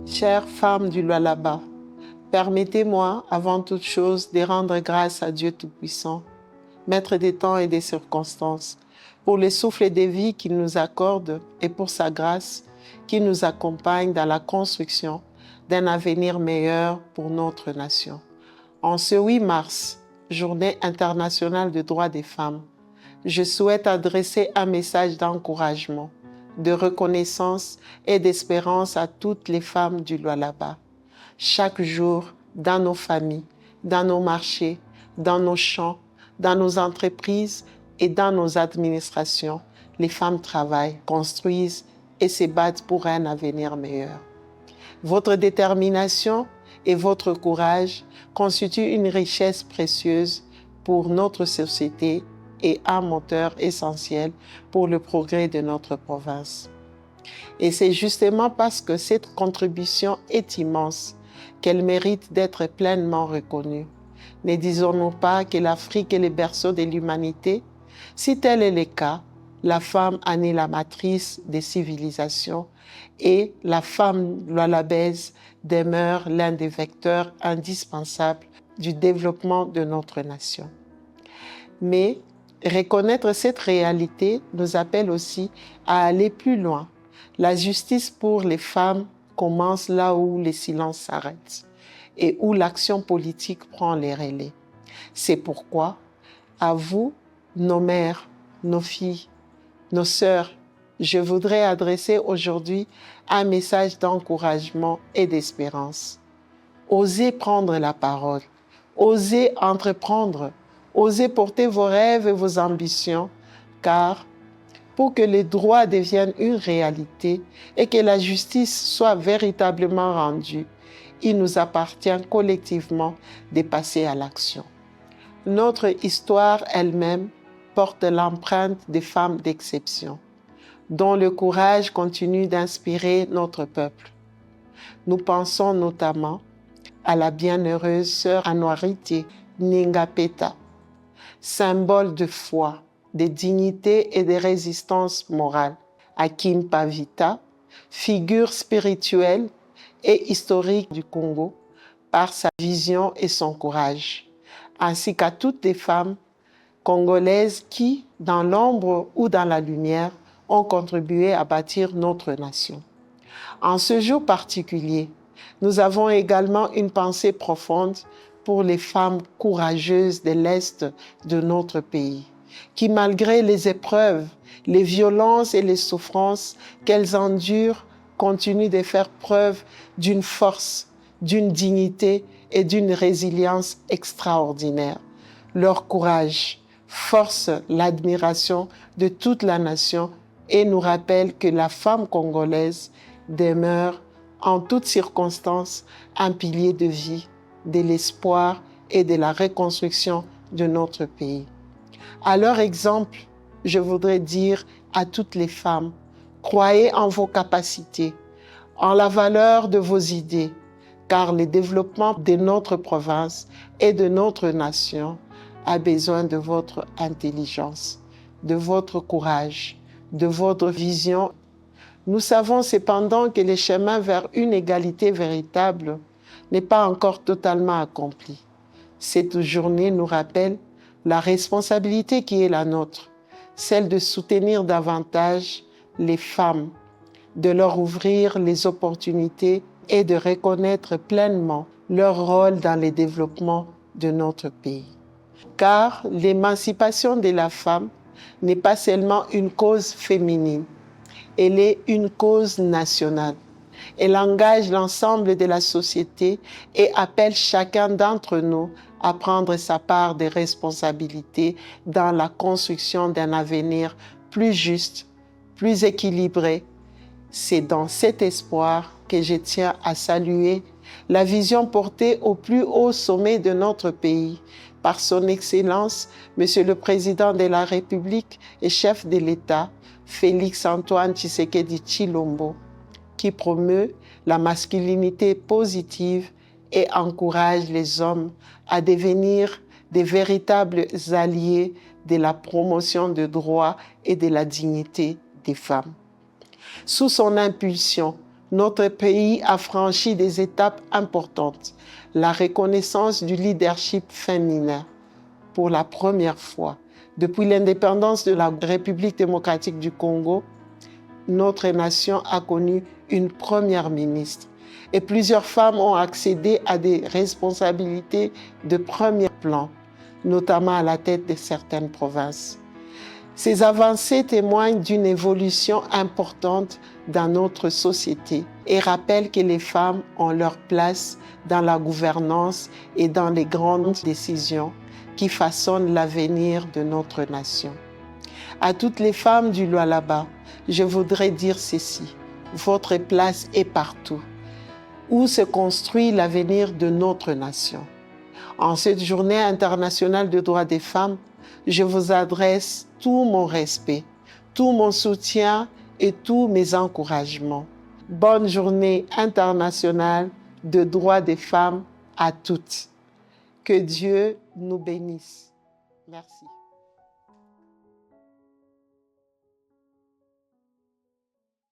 Chères femmes du Lualaba, permettez-moi, avant toute chose, de rendre grâce à Dieu Tout-Puissant, Maître des temps et des circonstances, pour le souffle de vie qu'il nous accorde et pour sa grâce qui nous accompagne dans la construction d'un avenir meilleur pour notre nation. En ce 8 mars, Journée internationale des droits des femmes, je souhaite adresser un message d'encouragement, de reconnaissance et d'espérance à toutes les femmes du Lualaba. Chaque jour, dans nos familles, dans nos marchés, dans nos champs, dans nos entreprises et dans nos administrations, les femmes travaillent, construisent et se battent pour un avenir meilleur. Votre détermination et votre courage constituent une richesse précieuse pour notre société et un moteur essentiel pour le progrès de notre province. Et c'est justement parce que cette contribution est immense qu'elle mérite d'être pleinement reconnue. Ne disons-nous pas que l'Afrique est le berceau de l'humanité? Si tel est le cas, la femme en est la matrice des civilisations et la femme lualabaise demeure l'un des vecteurs indispensables du développement de notre nation. Mais reconnaître cette réalité nous appelle aussi à aller plus loin. La justice pour les femmes commence là où les silences s'arrêtent et où l'action politique prend les relais. C'est pourquoi, à vous, nos mères, nos filles, nos sœurs, je voudrais adresser aujourd'hui un message d'encouragement et d'espérance. Osez prendre la parole, osez entreprendre, osez porter vos rêves et vos ambitions, car pour que les droits deviennent une réalité et que la justice soit véritablement rendue, il nous appartient collectivement de passer à l'action. Notre histoire elle-même porte l'empreinte des femmes d'exception, dont le courage continue d'inspirer notre peuple. Nous pensons notamment à la bienheureuse sœur Anwarité Ningapeta, symbole de foi, de dignité et de résistance morale, à Kim Pavita, figure spirituelle et historique du Congo par sa vision et son courage, ainsi qu'à toutes les femmes congolaises qui, dans l'ombre ou dans la lumière, ont contribué à bâtir notre nation. En ce jour particulier, nous avons également une pensée profonde pour les femmes courageuses de l'Est de notre pays, qui malgré les épreuves, les violences et les souffrances qu'elles endurent, continuent de faire preuve d'une force, d'une dignité et d'une résilience extraordinaire. Leur courage force l'admiration de toute la nation et nous rappelle que la femme congolaise demeure en toutes circonstances un pilier de vie, de l'espoir et de la reconstruction de notre pays. À leur exemple, je voudrais dire à toutes les femmes, croyez en vos capacités, en la valeur de vos idées, car le développement de notre province et de notre nation a besoin de votre intelligence, de votre courage, de votre vision. Nous savons cependant que le chemin vers une égalité véritable n'est pas encore totalement accompli. Cette journée nous rappelle la responsabilité qui est la nôtre, celle de soutenir davantage les femmes, de leur ouvrir les opportunités et de reconnaître pleinement leur rôle dans le développement de notre pays. Car l'émancipation de la femme n'est pas seulement une cause féminine, elle est une cause nationale. Elle engage l'ensemble de la société et appelle chacun d'entre nous à prendre sa part de responsabilité dans la construction d'un avenir plus juste, plus équilibré. C'est dans cet espoir que je tiens à saluer la vision portée au plus haut sommet de notre pays par son Excellence, Monsieur le Président de la République et chef de l'État, Félix-Antoine Tshisekedi Tshilombo, qui promeut la masculinité positive et encourage les hommes à devenir des véritables alliés de la promotion des droits et de la dignité des femmes. Sous son impulsion, Notre pays a franchi des étapes importantes. La reconnaissance du leadership féminin pour la première fois. Depuis l'indépendance de la République démocratique du Congo, notre nation a connu une première ministre et plusieurs femmes ont accédé à des responsabilités de premier plan, notamment à la tête de certaines provinces. Ces avancées témoignent d'une évolution importante dans notre société et rappellent que les femmes ont leur place dans la gouvernance et dans les grandes décisions qui façonnent l'avenir de notre nation. À toutes les femmes du Lualaba, je voudrais dire ceci: votre place est partout, où se construit l'avenir de notre nation. En cette journée internationale des droits des femmes, je vous adresse tout mon respect, tout mon soutien et tous mes encouragements. Bonne journée internationale de droits des femmes à toutes. Que Dieu nous bénisse. Merci.